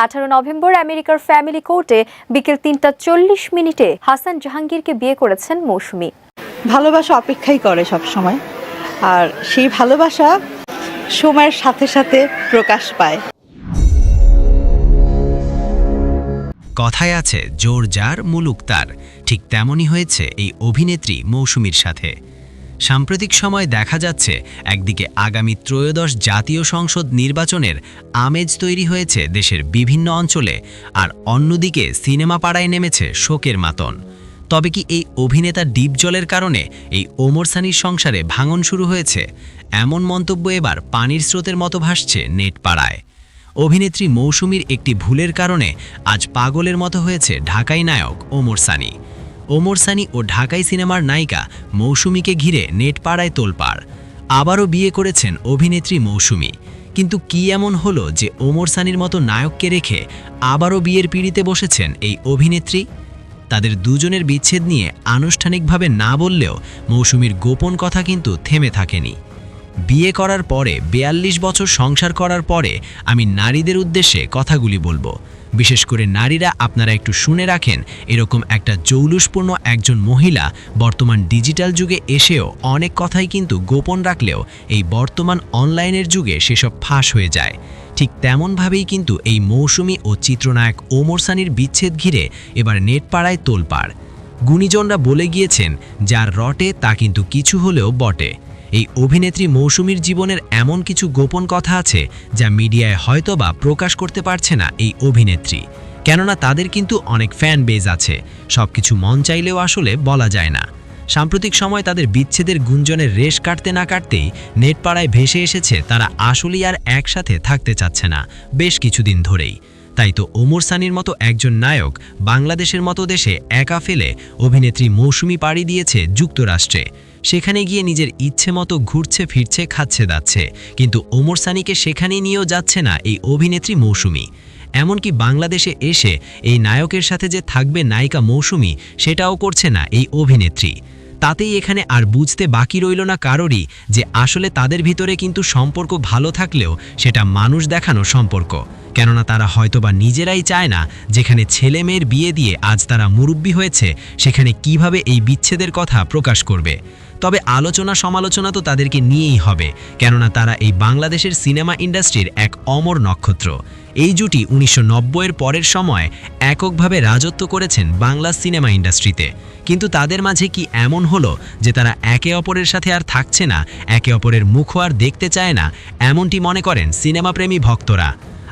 18 November আমেরিকার family কোর্টে বিকেল 3:40 হাসান জাহাঙ্গীরকে বিয়ে করেছেন মৌসুমী। ভালোবাসা অপেক্ষাই করে সব সময়, আর সেই ভালোবাসা সময়ের সাথে সাথে প্রকাশ পায়। কথায় আছে জোর যার মুলুক তার, ঠিক তেমনই হয়েছে এই অভিনেত্রী মৌসুমীর সাথে। সাম্প্রতিক সময় দেখা যাচ্ছে একদিকে আগামী ত্রয়োদশ জাতীয় সংসদ নির্বাচনের আমেজ তৈরি হয়েছে দেশের বিভিন্ন অঞ্চলে, আর অন্যদিকে সিনেমা পাড়ায় নেমেছে শোকের মাতন। তবে কি এই অভিনেতা ডিপজলের কারণে এই ওমর সানির সংসারে ভাঙন শুরু হয়েছে? এমন মন্তব্য এবার পানির স্রোতের মতো ভাসছে নেট পাড়ায়। অভিনেত্রী মৌসুমীর একটি ভুলের কারণে আজ পাগলের মতো হয়েছে ঢাকাই নায়ক ওমর সানি। ওমর সানি ও ঢাকাই সিনেমার নায়িকা মৌসুমীকে ঘিরে নেট পাড়ায় তোলপাড়। আবারও বিয়ে করেছেন অভিনেত্রী মৌসুমী। কিন্তু কি এমন হলো যে ওমর সানির মতো নায়ককে রেখে আবারও বিয়ের পিঁড়িতে বসেছেন এই অভিনেত্রী? তাদের দুজনের বিচ্ছেদ নিয়ে আনুষ্ঠানিকভাবে না বললেও মৌসুমীর গোপন কথা কিন্তু থেমে থাকেনি। বিয়ে করার পরে 42 বছর সংসার করার পরে আমি নারীদের উদ্দেশ্যে কথাগুলি বলবো। বিশেষ করে নারীরা আপনারা একটু শুনে রাখেন, এরকম একটা জৌলুসপূর্ণ একজন মহিলা বর্তমান ডিজিটাল যুগে এসেও অনেক কথাই কিন্তু গোপন রাখলেও এই বর্তমান অনলাইনের যুগে সেসব ফাঁস হয়ে যায়। ঠিক তেমনভাবেই কিন্তু এই মৌসুমী ও চিত্রনায়ক ওমর সানির বিচ্ছেদ ঘিরে এবার নেট পাড়ায় তোলপাড়। গুণীজনরা বলে গিয়েছেন, যার রটে তা কিন্তু কিছু হলেও বটে। এই অভিনেত্রী মৌসুমীর জীবনের এমন কিছু গোপন কথা আছে যা মিডিয়ায় হয়তোবা প্রকাশ করতে পারছে না এই অভিনেত্রী, কেননা তাদের কিন্তু অনেক ফ্যান বেজ আছে। সবকিছু মন চাইলেও আসলে বলা যায় না। সাম্প্রতিক সময় তাদের বিচ্ছেদের গুঞ্জনের রেশ কাটতে না কাটতেই নেট পাড়ায় ভেসে এসেছে তারা আসলেই আর একসাথে থাকতে চাচ্ছে না বেশ কিছুদিন ধরেই। তাই তো ওমর সানির মতো একজন নায়ক বাংলাদেশের মতো দেশে একা ফেলে অভিনেত্রী মৌসুমী পাড়ি দিয়েছে যুক্তরাষ্ট্রে। সেখানে গিয়ে নিজের ইচ্ছে মতো ঘুরছে ফিরছে খাচ্ছে দাচ্ছে, কিন্তু ওমর সানিকে সেখানে নিয়েও যাচ্ছে না এই অভিনেত্রী মৌসুমী। এমনকি বাংলাদেশে এসে এই নায়কের সাথে যে থাকবে নায়িকা মৌসুমী, সেটাও করছে না এই অভিনেত্রী। তাতেই এখানে আর বুঝতে বাকি রইল না কারোরই যে আসলে তাদের ভিতরে কিন্তু সম্পর্ক ভালো থাকলেও সেটা মানুষ দেখানো সম্পর্ক। কেননা তারা হয়তোবা নিজেরাই চায় না যেখানে ছেলে মেয়ের বিয়ে দিয়ে আজ তারা মুরব্বি হয়েছে, সেখানে কিভাবে এই বিচ্ছেদের কথা প্রকাশ করবে। তবে আলোচনা সমালোচনা তো তাদেরকে নিয়েই হবে, কেননা তারা এই বাংলাদেশের সিনেমা ইন্ডাস্ট্রির এক অমর নক্ষত্র। এই জুটি 1990-এর পরের সময় এককভাবে রাজত্ব করেছেন বাংলা সিনেমা ইন্ডাস্ট্রিতে। কিন্তু তাদের মাঝে কি এমন হলো যে তারা একে অপরের সাথে আর থাকছে না, একে অপরের মুখও আর দেখতে চায় না, এমনটি মনে করেন সিনেমাপ্রেমী ভক্তরা।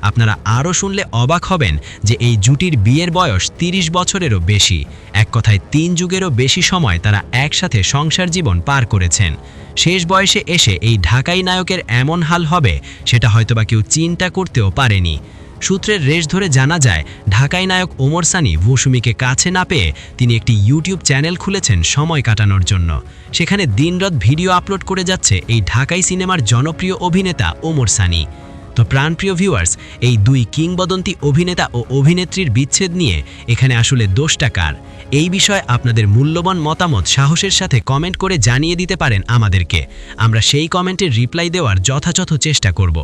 আপনারা আরও শুনলে অবাক হবেন যে এই জুটির বিয়ের বয়স 30 বছরেরও বেশি। এক কথায় 3 যুগেরও বেশি সময় তারা একসাথে সংসার জীবন পার করেছেন। শেষ বয়সে এসে এই ঢাকাই নায়কের এমন হাল হবে সেটা হয়তোবা কেউ চিন্তা করতেও পারেনি। সূত্রের রেশ ধরে জানা যায়, ঢাকাই নায়ক ওমর সানি মৌসুমীকে কাছে না পেয়ে তিনি একটি ইউটিউব চ্যানেল খুলেছেন সময় কাটানোর জন্য। সেখানে দিনরাত ভিডিও আপলোড করে যাচ্ছে এই ঢাকাই সিনেমার জনপ্রিয় অভিনেতা ওমর সানি। তো প্রাণপ্রিয় ভিউয়ার্স, এই দুই কিংবদন্তি অভিনেতা ও অভিনেত্রীর বিচ্ছেদ নিয়ে এখানে আসলে দোষটা কার? এই বিষয়ে আপনাদের মূল্যবান মতামত সাহসের সাথে কমেন্ট করে জানিয়ে দিতে পারেন আমাদেরকে। আমরা সেই কমেন্টের রিপ্লাই দেওয়ার যথাযথ চেষ্টা করব।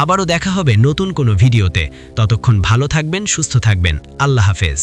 আবারও দেখা হবে নতুন কোনো ভিডিওতে। ততক্ষণ ভালো থাকবেন, সুস্থ থাকবেন। আল্লাহ হাফেজ।